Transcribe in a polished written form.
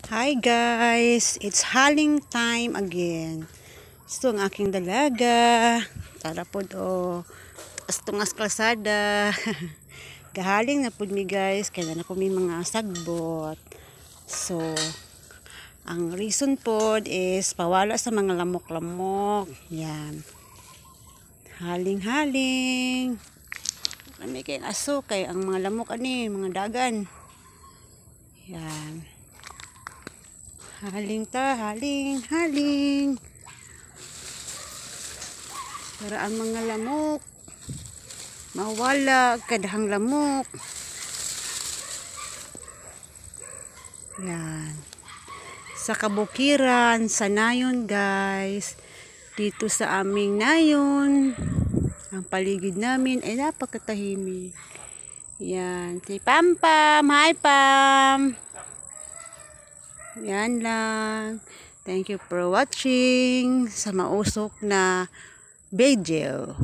Hi guys! It's haling time again. Ito ang aking dalaga. Tara po do. Tungas kalsada. Gahaling na po mi guys. Kaya na po may mga sagbot. So, ang reason po is pawala sa mga lamok-lamok. Yan. Haling-haling. Kami kayong aso. Kaya ang mga lamok mga dagan. Yan. Haling haling. Para ang mga lamok mawala, kadahang lamok. Yan. Sa kabukiran, sa nayon guys. Dito sa aming nayon, ang paligid namin ay napakatahimik. Yan. Si Pam. Hi Pam. Yan lang. Thank you for watching sa mausok na video.